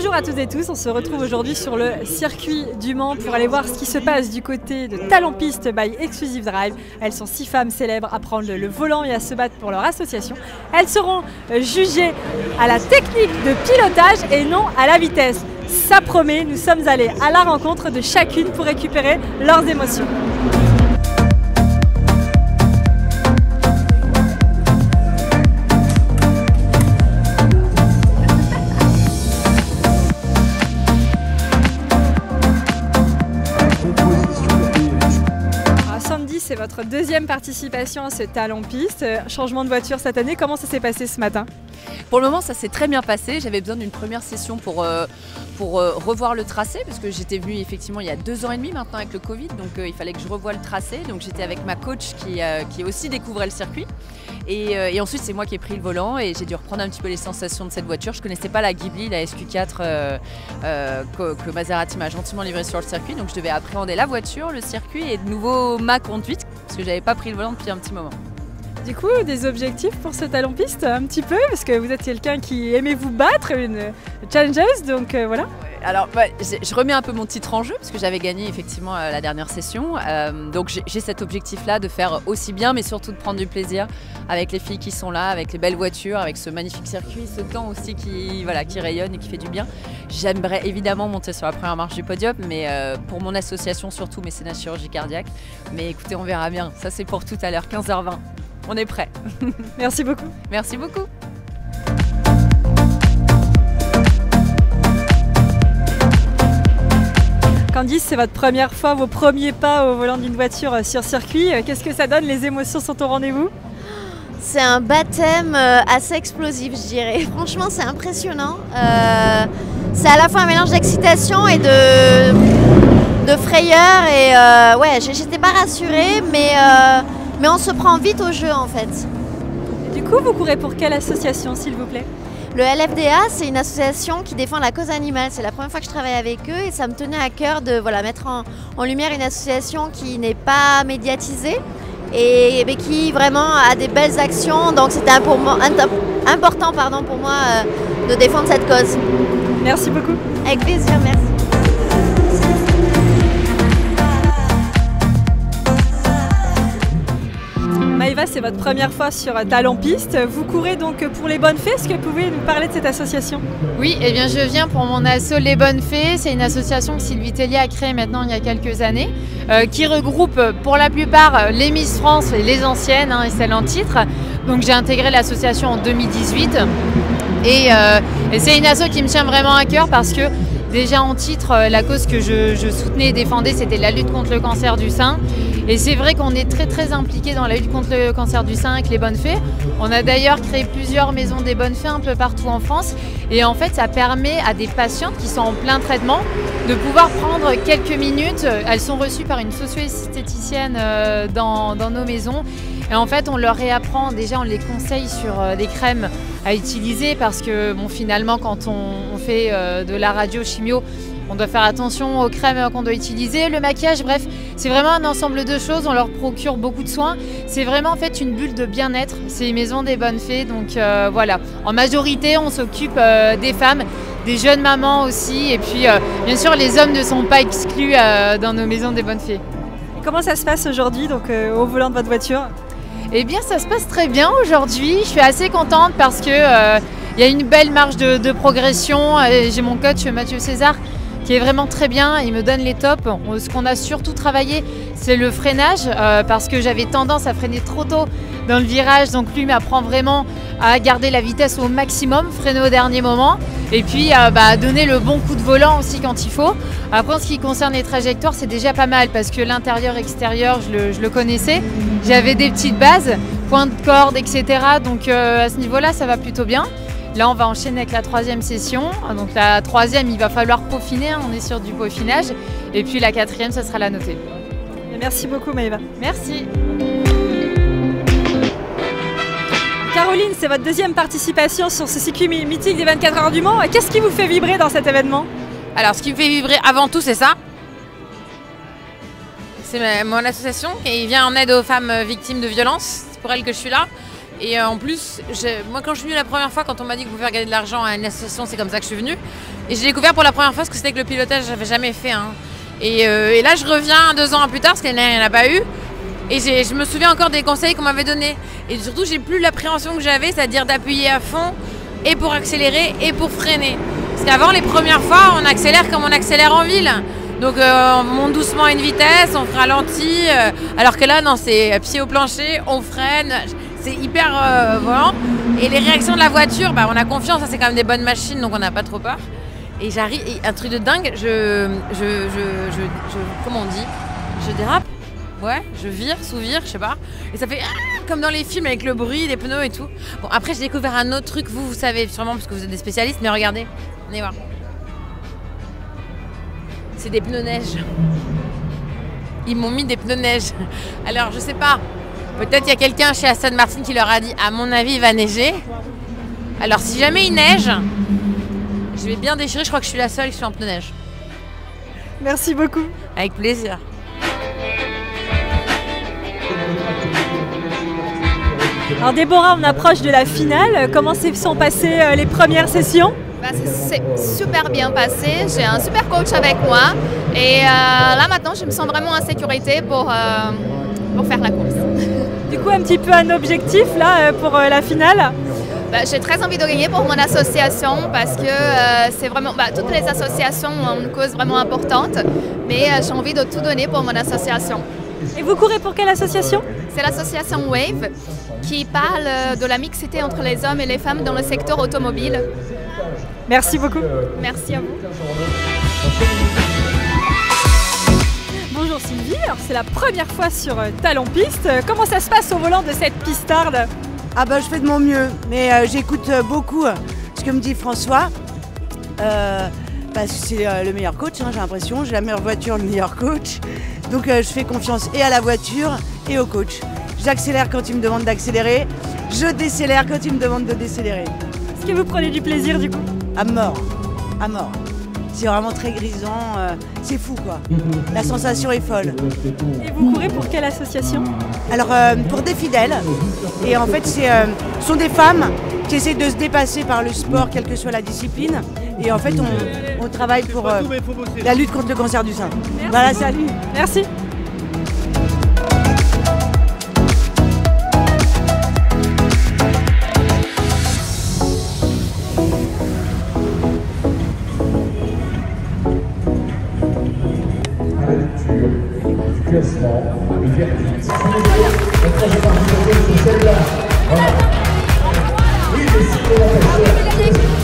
Bonjour à toutes et tous, on se retrouve aujourd'hui sur le circuit du Mans pour aller voir ce qui se passe du côté de Talent Piste by Exclusive Drive. Elles sont 6 femmes célèbres à prendre le volant et à se battre pour leur association. Elles seront jugées à la technique de pilotage et non à la vitesse. Ça promet, nous sommes allés à la rencontre de chacune pour récupérer leurs émotions. C'est votre deuxième participation à ce Talent Piste. Changement de voiture cette année, comment ça s'est passé ce matin? Pour le moment, ça s'est très bien passé. J'avais besoin d'une première session pour revoir le tracé, parce que j'étais venue effectivement il y a 2 ans et demi maintenant avec le Covid, donc il fallait que je revoie le tracé. Donc j'étais avec ma coach qui aussi découvrait le circuit. Et ensuite, c'est moi qui ai pris le volant et j'ai dû reprendre un petit peu les sensations de cette voiture. Je ne connaissais pas la Ghibli, la SQ4 que Maserati m'a gentiment livrée sur le circuit. Donc je devais appréhender la voiture, le circuit et de nouveau ma conduite, parce que j'avais pas pris le volant depuis un petit moment. Du coup, des objectifs pour ce Talent Piste un petit peu, parce que vous êtes quelqu'un qui aimait vous battre, une challengeuse, donc voilà. Alors, je remets un peu mon titre en jeu, parce que j'avais gagné effectivement la dernière session. Donc j'ai cet objectif-là de faire aussi bien, mais surtout de prendre du plaisir avec les filles qui sont là, avec les belles voitures, avec ce magnifique circuit, ce temps aussi qui rayonne et qui fait du bien. J'aimerais évidemment monter sur la première marche du podium, mais pour mon association surtout, mécénat chirurgie cardiaque. Mais écoutez, on verra bien. Ça, c'est pour tout à l'heure, 15h20. On est prêt. Merci beaucoup. Merci beaucoup. Candice, c'est votre première fois, vos premiers pas au volant d'une voiture sur circuit. Qu'est-ce que ça donne? Les émotions sont au rendez-vous? C'est un baptême assez explosif, je dirais. Franchement, c'est impressionnant. C'est à la fois un mélange d'excitation et de frayeur. Et ouais, j'étais pas rassurée, mais on se prend vite au jeu en fait. Du coup, vous courez pour quelle association, s'il vous plaît? Le LFDA, c'est une association qui défend la cause animale. C'est la première fois que je travaille avec eux et ça me tenait à cœur de mettre en lumière une association qui n'est pas médiatisée et mais qui vraiment a des belles actions. Donc c'était important pour moi de défendre cette cause. Merci beaucoup. Avec plaisir, merci. Maëva, c'est votre première fois sur Talent Piste. Vous courez donc pour les Bonnes Fées. Est-ce que vous pouvez nous parler de cette association? Oui, eh bien je viens pour mon asso Les Bonnes Fées. C'est une association que Sylvie Tellier a créée maintenant il y a quelques années, qui regroupe pour la plupart les Miss France et les anciennes et celles en titre. Donc j'ai intégré l'association en 2018 et c'est une asso qui me tient vraiment à cœur parce que déjà en titre, la cause que je soutenais et défendais, c'était la lutte contre le cancer du sein. Et c'est vrai qu'on est très impliqué dans la lutte contre le cancer du sein avec les Bonnes Fées. On a d'ailleurs créé plusieurs maisons des Bonnes Fées un peu partout en France. Et en fait, ça permet à des patientes qui sont en plein traitement de pouvoir prendre quelques minutes. Elles sont reçues par une socio-esthéticienne dans nos maisons. Et en fait, on leur réapprend, déjà on les conseille sur des crèmes à utiliser parce que bon, finalement, quand on fait de la radio chimio, on doit faire attention aux crèmes qu'on doit utiliser, le maquillage, bref, c'est vraiment un ensemble de choses, on leur procure beaucoup de soins. C'est vraiment en fait une bulle de bien-être, c'est les maisons des Bonnes Fées, donc voilà. En majorité, on s'occupe des femmes, des jeunes mamans aussi, et puis bien sûr, les hommes ne sont pas exclus dans nos maisons des Bonnes Fées. Et comment ça se passe aujourd'hui donc au volant de votre voiture? Eh bien, ça se passe très bien aujourd'hui, je suis assez contente parce que il y a une belle marge de progression. J'ai mon coach Mathieu César qui est vraiment très bien, il me donne les tops. Ce qu'on a surtout travaillé, c'est le freinage, parce que j'avais tendance à freiner trop tôt dans le virage, donc lui m'apprend vraiment à garder la vitesse au maximum, freiner au dernier moment, et puis donner le bon coup de volant aussi quand il faut. Après, en ce qui concerne les trajectoires, c'est déjà pas mal, parce que l'intérieur-extérieur, je le connaissais, j'avais des petites bases, point de corde, etc. Donc à ce niveau-là, ça va plutôt bien. Là, on va enchaîner avec la 3e session. Donc la 3e, il va falloir peaufiner, on est sur du peaufinage. Et puis la 4e, ça sera la notée. Merci beaucoup Maëva. Merci. Caroline, c'est votre deuxième participation sur ce circuit mythique des 24 heures du Mans. Qu'est-ce qui vous fait vibrer dans cet événement? Alors, ce qui me fait vibrer avant tout, c'est ça. C'est mon association qui vient en aide aux femmes victimes de violences. C'est pour elles que je suis là. Et en plus, moi quand je suis venue la première fois, quand on m'a dit que vous pouvez gagner de l'argent à une association, c'est comme ça que je suis venue. Et j'ai découvert pour la première fois ce que c'était que le pilotage, j'avais jamais fait. Hein. Et là je reviens 2 ans plus tard, parce qu'il n'y en a pas eu. Et je me souviens encore des conseils qu'on m'avait donnés. Et surtout, j'ai plus l'appréhension que j'avais, c'est-à-dire d'appuyer à fond, et pour accélérer, et pour freiner. Parce qu'avant, les premières fois, on accélère comme on accélère en ville. Donc on monte doucement à une vitesse, on ralentit, alors que là non, c'est pied au plancher, on freine, c'est hyper volant. Et les réactions de la voiture, bah, on a confiance, ça c'est quand même des bonnes machines, donc on n'a pas trop peur. Et j'arrive, un truc de dingue, comment on dit, je dérape, ouais, je vire, sous-vire, je sais pas. Et ça fait comme dans les films avec le bruit des pneus et tout. Bon, après j'ai découvert un autre truc, vous savez sûrement parce que vous êtes des spécialistes, mais regardez, venez voir. C'est des pneus neige. Ils m'ont mis des pneus neige. Alors je sais pas, peut-être il y a quelqu'un chez Aston Martin qui leur a dit à mon avis il va neiger. Alors si jamais il neige, je vais bien déchirer, je crois que je suis la seule qui suis en pneus neige. Merci beaucoup. Avec plaisir. Alors Déborah, on approche de la finale. Comment se sont passées les premières sessions ? Bah, c'est super bien passé, j'ai un super coach avec moi et là maintenant je me sens vraiment en sécurité pour faire la course. Du coup un petit peu un objectif là pour la finale ? Bah, j'ai très envie de gagner pour mon association parce que c'est vraiment, toutes les associations ont une cause vraiment importante, mais j'ai envie de tout donner pour mon association. Et vous courez pour quelle association ? C'est l'association WAVE qui parle de la mixité entre les hommes et les femmes dans le secteur automobile. Merci beaucoup. Merci à vous. Bonjour Sylvie, alors c'est la première fois sur Talon Piste. Comment ça se passe au volant de cette pistarde ? Ah bah je fais de mon mieux, mais j'écoute beaucoup ce que me dit François. Parce que c'est le meilleur coach, hein, j'ai l'impression. J'ai la meilleure voiture, le meilleur coach. Donc je fais confiance et à la voiture et au coach. J'accélère quand il me demande d'accélérer. Je décélère quand il me demande de décélérer. Est-ce que vous prenez du plaisir du coup ? À mort, à mort. C'est vraiment très grisant, c'est fou quoi. La sensation est folle. Et vous courez pour quelle association ? Alors pour des fidèles, et en fait ce sont des femmes qui essaient de se dépasser par le sport, quelle que soit la discipline. Et en fait on travaille pour la lutte contre le cancer du sein. Merci. Voilà, salut. Merci. Du classement, le verdict. Maintenant, je parle de celle-là. Voilà. Oui, mais si on va passer.